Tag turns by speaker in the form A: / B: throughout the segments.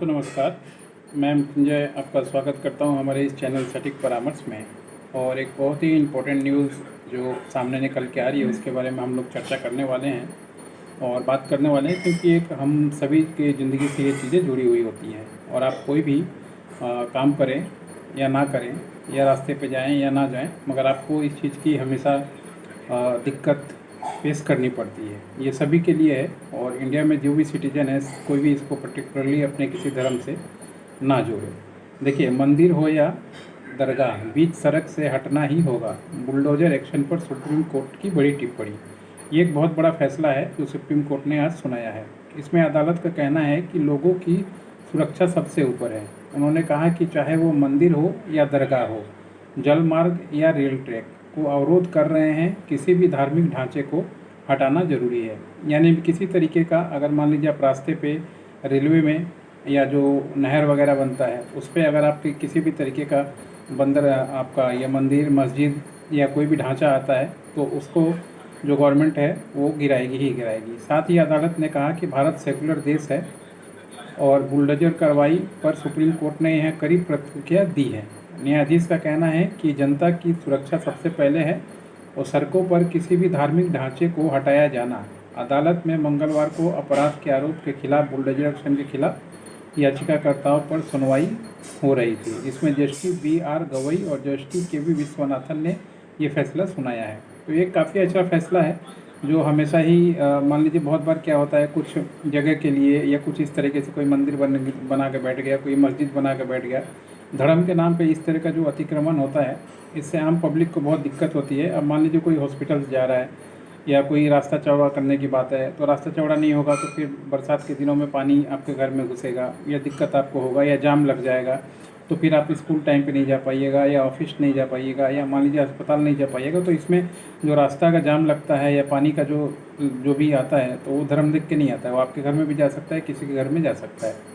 A: दोस्तों नमस्कार। मैं मृत्युंजय आपका स्वागत करता हूं हमारे इस चैनल सटीक परामर्श में। और एक बहुत ही इम्पोर्टेंट न्यूज़ जो सामने निकल के आ रही है उसके बारे में हम लोग चर्चा करने वाले हैं और बात करने वाले हैं, क्योंकि एक हम सभी के ज़िंदगी से ये चीज़ें जुड़ी हुई होती हैं। और आप कोई भी काम करें या ना करें, या रास्ते पे जाएं या ना जाएं, मगर आपको इस चीज़ की हमेशा दिक्कत फेस करनी पड़ती है। ये सभी के लिए है। और इंडिया में जो भी सिटीजन है, कोई भी इसको पर्टिकुलरली अपने किसी धर्म से ना जोड़े। देखिए, मंदिर हो या दरगाह, बीच सड़क से हटना ही होगा। बुलडोजर एक्शन पर सुप्रीम कोर्ट की बड़ी टिप्पणी। ये एक बहुत बड़ा फैसला है जो सुप्रीम कोर्ट ने आज सुनाया है। इसमें अदालत का कहना है कि लोगों की सुरक्षा सबसे ऊपर है। उन्होंने कहा कि चाहे वो मंदिर हो या दरगाह हो, जल मार्ग या रेल ट्रैक को अवरोध कर रहे हैं, किसी भी धार्मिक ढांचे को हटाना ज़रूरी है। यानी किसी तरीके का, अगर मान लीजिए आप रास्ते पे, रेलवे में, या जो नहर वगैरह बनता है उस पर अगर आपके किसी भी तरीके का बंदर आपका या मंदिर, मस्जिद या कोई भी ढांचा आता है, तो उसको जो गवर्नमेंट है वो गिराएगी ही गिराएगी। साथ ही अदालत ने कहा कि भारत सेकुलर देश है और बुलडोजर कार्रवाई पर सुप्रीम कोर्ट ने यह कड़ी प्रतिक्रिया दी है। न्यायाधीश का कहना है कि जनता की सुरक्षा सबसे पहले है और सड़कों पर किसी भी धार्मिक ढांचे को हटाया जाना। अदालत में मंगलवार को अपराध के आरोप के खिलाफ बुलडोजर एक्शन के खिलाफ याचिकाकर्ताओं पर सुनवाई हो रही थी, जिसमें जस्टिस BR गवई और जस्टिस KV विश्वनाथन ने ये फैसला सुनाया है। तो ये काफ़ी अच्छा फैसला है जो हमेशा ही मान लीजिए बहुत बार क्या होता है, कुछ जगह के लिए या कुछ इस तरीके से कोई मंदिर बना के बैठ गया, कोई मस्जिद बना के बैठ गया, धर्म के नाम पे इस तरह का जो अतिक्रमण होता है, इससे आम पब्लिक को बहुत दिक्कत होती है। अब मान लीजिए कोई हॉस्पिटल जा रहा है या कोई रास्ता चौड़ा करने की बात है, तो रास्ता चौड़ा नहीं होगा तो फिर बरसात के दिनों में पानी आपके घर में घुसेगा या दिक्कत आपको होगा या जाम लग जाएगा, तो फिर आप स्कूल टाइम पे नहीं जा पाइएगा या ऑफिस नहीं जा पाइएगा या मान लीजिए अस्पताल नहीं जा पाइएगा। तो इसमें जो रास्ता का जाम लगता है या पानी का जो जो भी आता है, तो वो धर्म देख के नहीं आता है, वो आपके घर में भी जा सकता है, किसी के घर में जा सकता है।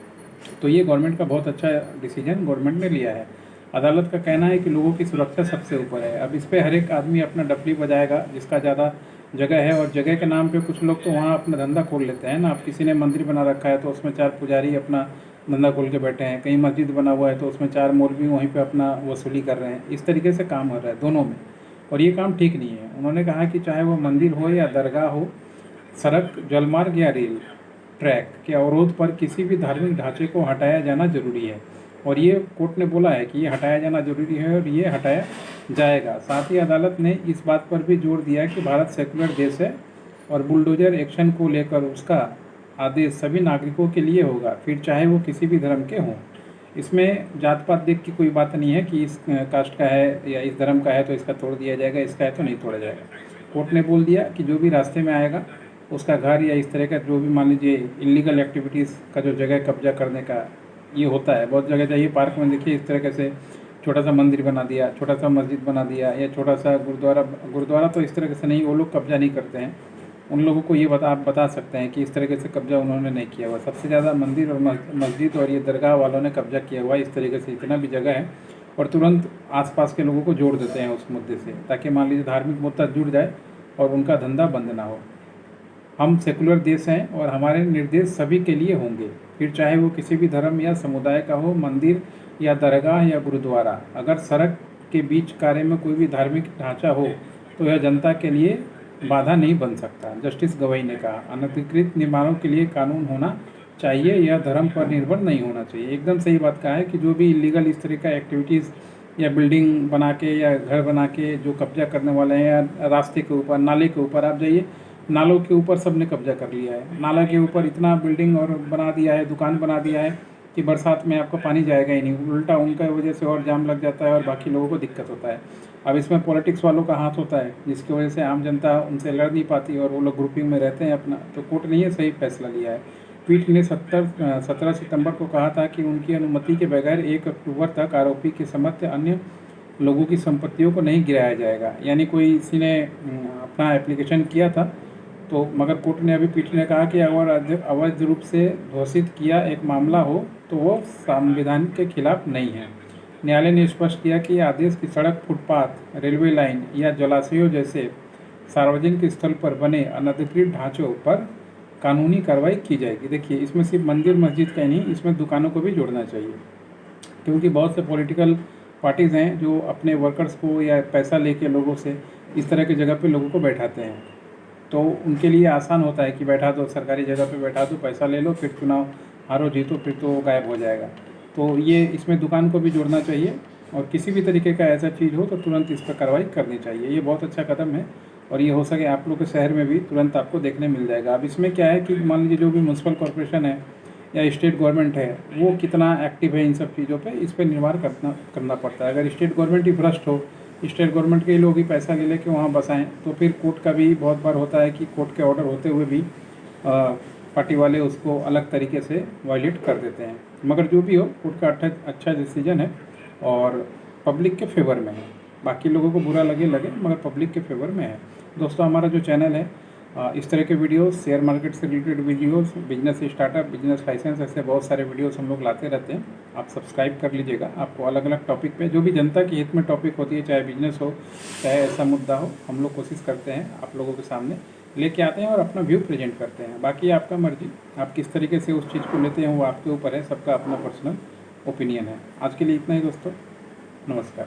A: तो ये गवर्नमेंट का बहुत अच्छा डिसीजन गवर्नमेंट ने लिया है। अदालत का कहना है कि लोगों की सुरक्षा सबसे ऊपर है। अब इस पर हर एक आदमी अपना डफली बजाएगा जिसका ज़्यादा जगह है, और जगह के नाम पे कुछ लोग तो वहाँ अपना धंधा खोल लेते हैं ना। अब किसी ने मंदिर बना रखा है तो उसमें 4 पुजारी अपना धंधा खोल के बैठे हैं, कहीं मस्जिद बना हुआ है तो उसमें 4 मौलवी वहीं पे अपना वसूली कर रहे हैं। इस तरीके से काम हो रहा है दोनों में, और ये काम ठीक नहीं है। उन्होंने कहा कि चाहे वो मंदिर हो या दरगाह हो, सड़क, जलमार्ग या रेल ट्रैक के अवरोध पर किसी भी धार्मिक ढांचे को हटाया जाना जरूरी है। और ये कोर्ट ने बोला है कि ये हटाया जाना जरूरी है और ये हटाया जाएगा। साथ ही अदालत ने इस बात पर भी जोर दिया कि भारत सेकुलर देश है और बुलडोजर एक्शन को लेकर उसका आदेश सभी नागरिकों के लिए होगा, फिर चाहे वो किसी भी धर्म के हों। इसमें जात पात देख की कोई बात नहीं है कि इस कास्ट का है या इस धर्म का है तो इसका तोड़ दिया जाएगा, इसका है तो नहीं तोड़ा जाएगा। कोर्ट ने बोल दिया कि जो भी रास्ते में आएगा उसका घर या इस तरह का जो भी मान लीजिए इलीगल एक्टिविटीज़ का जो जगह कब्जा करने का ये होता है, बहुत जगह जाइए पार्क में देखिए इस तरीके से छोटा सा मंदिर बना दिया, छोटा सा मस्जिद बना दिया या छोटा सा गुरुद्वारा तो इस तरीके से नहीं, वो लोग कब्जा नहीं करते हैं। उन लोगों को ये आप बता सकते हैं कि इस तरीके से कब्जा उन्होंने नहीं किया हुआ। सबसे ज़्यादा मंदिर और मस्जिद और ये दरगाह वालों ने कब्जा किया हुआ इस तरीके से, इतना भी जगह है, और तुरंत आसपास के लोगों को जोड़ देते हैं उस मुद्दे से, ताकि मान लीजिए धार्मिक मुद्दा जुड़ जाए और उनका धंधा बंद ना हो। हम सेकुलर देश हैं और हमारे निर्देश सभी के लिए होंगे, फिर चाहे वो किसी भी धर्म या समुदाय का हो, मंदिर या दरगाह या गुरुद्वारा। अगर सड़क के बीच कार्य में कोई भी धार्मिक ढांचा हो तो यह जनता के लिए बाधा नहीं बन सकता, जस्टिस गवई ने कहा। अनधिकृत निर्माणों के लिए कानून होना चाहिए, यह धर्म पर निर्भर नहीं होना चाहिए। एकदम सही बात कहा है कि जो भी इलीगल इस तरह का एक्टिविटीज़ या बिल्डिंग बना के या घर बना के जो कब्जा करने वाले हैं, या रास्ते के ऊपर, नाले के ऊपर, आप जाइए नालों के ऊपर सबने कब्जा कर लिया है। नाला के ऊपर इतना बिल्डिंग और बना दिया है, दुकान बना दिया है कि बरसात में आपका पानी जाएगा ही नहीं, उल्टा उनका वजह से और जाम लग जाता है और बाकी लोगों को दिक्कत होता है। अब इसमें पॉलिटिक्स वालों का हाथ होता है, जिसकी वजह से आम जनता उनसे लड़ नहीं पाती और वो लोग ग्रुपिंग में रहते हैं अपना। तो कोर्ट ने ये सही फैसला लिया है। पीठ ने 17 सितंबर को कहा था कि उनकी अनुमति के बगैर 1 अक्टूबर तक आरोपी के समस्त अन्य लोगों की संपत्तियों को नहीं गिराया जाएगा। यानी कोई किसी ने अपना एप्लीकेशन किया था तो, मगर कोर्ट ने, अभी पीठ ने कहा कि अगर अवैध रूप से घोषित किया एक मामला हो तो वो संविधान के खिलाफ नहीं है। न्यायालय ने स्पष्ट किया कि आदेश की सड़क, फुटपाथ, रेलवे लाइन या जलाशयों जैसे सार्वजनिक स्थल पर बने अनधिकृत ढांचों पर कानूनी कार्रवाई की जाएगी। देखिए, इसमें सिर्फ मंदिर मस्जिद का ही नहीं, इसमें दुकानों को भी जोड़ना चाहिए, क्योंकि बहुत से पॉलिटिकल पार्टीज़ हैं जो अपने वर्कर्स को या पैसा लेके लोगों से इस तरह की जगह पे लोगों को बैठाते हैं। तो उनके लिए आसान होता है कि बैठा दो, सरकारी जगह पे बैठा दो, पैसा ले लो, फिर चुनाव हारो जीतो फिर तो गायब हो जाएगा। तो ये इसमें दुकान को भी जोड़ना चाहिए, और किसी भी तरीके का ऐसा चीज़ हो तो तुरंत इस पर कार्रवाई करनी चाहिए। ये बहुत अच्छा कदम है, और ये हो सके आप लोग के शहर में भी तुरंत आपको देखने मिल जाएगा। अब इसमें क्या है कि मान लीजिए जो भी म्यूनसिपल कॉर्पोरेशन है या स्टेट गवर्नमेंट है, वो कितना एक्टिव है इन सब चीज़ों पे, इस पर निर्भर करना पड़ता है। अगर स्टेट गवर्नमेंट ही भ्रष्ट हो, स्टेट गवर्नमेंट के लोग ही पैसा ले लेके वहाँ बसाएं, तो फिर कोर्ट का भी बहुत बार होता है कि कोर्ट के ऑर्डर होते हुए भी पार्टी वाले उसको अलग तरीके से वायलेट कर देते हैं। मगर जो भी हो, कोर्ट का अच्छा डिसीजन है और पब्लिक के फेवर में है। बाकी लोगों को बुरा लगे मगर पब्लिक के फेवर में है। दोस्तों, हमारा जो चैनल है, इस तरह के वीडियोस, शेयर मार्केट से related videos, business startup, business license, ऐसे बहुत सारे वीडियोस हम लोग लाते रहते हैं। आप सब्सक्राइब कर लीजिएगा। आपको अलग अलग टॉपिक पे, जो भी जनता के हित में टॉपिक होती है, चाहे बिजनेस हो चाहे ऐसा मुद्दा हो, हम लोग कोशिश करते हैं आप लोगों के सामने लेके आते हैं और अपना व्यू प्रेजेंट करते हैं। बाकी आपका मर्जी, आप किस तरीके से उस चीज़ को लेते हैं वो आपके ऊपर है, सबका अपना पर्सनल ओपिनियन है। आज के लिए इतना ही दोस्तों, नमस्कार।